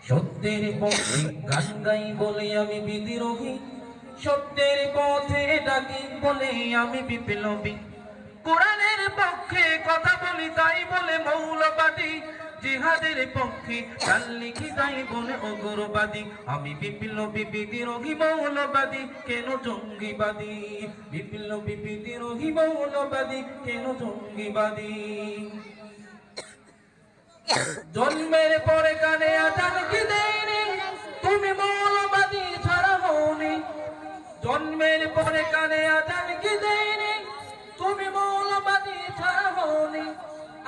সত্যের পথে গান গাই বলে আমি বিদ্রোহী, সত্যের পথে ডাকি বলে আমি বিপ্লবী। কোরআনের পক্ষে কথা বলি তাই বলে মৌলবাদী, জিহাদের পক্ষে গান লিখি তাই বলে অগরবাদী। আমি বিপ্লবী বিদ্রোহী মৌলবাদী, কেন জঙ্গিবাদী? বিপ্লবী বিদ্রোহী মৌলবাদী, কেন জঙ্গিবাদী? জন্মের পরে কানে আজান কি দেয়নি, তুমি মৌলবাদী ছাড়া হওনি। জন্মের পরে কানে আজান কি দেয়নি, তুমি মৌলবাদী ছাড়া হওনি।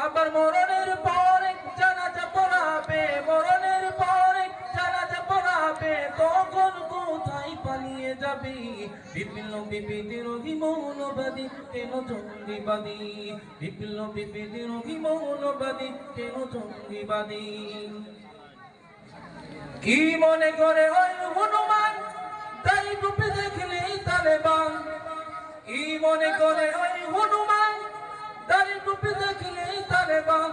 আবার মরণের পরে জানাজা পড়াবে, মরণের পরে জানাজা পড়াবে, তখন কোথায় পালিয়ে যাবে? বিপ্লবী বিদ্রোহী মৌলবাদী, কেন জঙ্গিবাদী? বিপ্লবী বিদ্রোহী মৌলবাদী, কেন জঙ্গিবাদী? কি মনে করে ওই হনুমান, তাই টুপি দেখলেই তালেবান? কি মনে করে ওই হনুমান, দাড়ি টুপি দেখলেই তালেবান?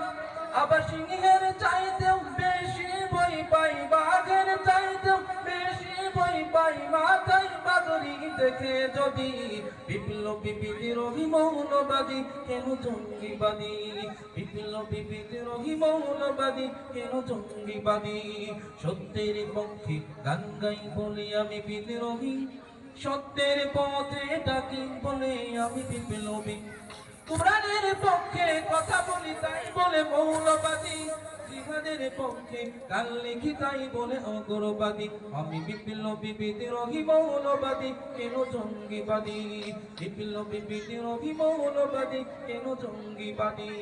আবার সিংহের চাইতেও বেশি ভয় পাই, বাঘের চাইতেও বেশি ভয় পাই মাথায় পাগড়ি দেখে যদি। বিপ্লবী বিদ্রোহী মৌলবাদী, কেন জঙ্গিবাদী? বিপ্লবী বিদ্রোহী মৌলবাদী, কেন জঙ্গিবাদী? সত্যের পক্ষে গান গাই বলে আমি বিদ্রোহী, সত্যের পথে ডাকি বলে আমি বিপ্লবী। কোরআনের পক্ষে কথা বলি তাই বলে মৌলবাদী, জিহাদের পক্ষে গান লিখি তাই বলে অগরবাদী। আমি বিপ্লবী বিদ্রোহী মৌলবাদী, কেন জঙ্গিবাদী? বিপ্লবী বিদ্রোহী মৌলবাদী, কেন জঙ্গিবাদী?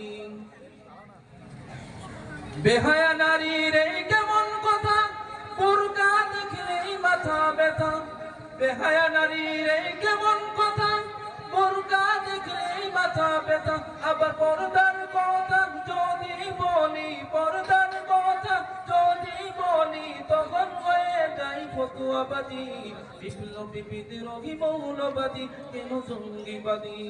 বেহায়া নারীর এই কেমন কথা, বোরকা দেখলেই মাথা ব্যথা। বেহায়া নারীর এই কেমন কথা, বোরকা দেখলেই মাথা ব্যথা। আবার পর্দার কথা যদি বলি, পর্দার কথা যদি বলি, তখন হয়ে যাই ফতুয়াবাদী। বিপ্লবী বিদ্রোহী মৌলবাদী, কেন জঙ্গিবাদী?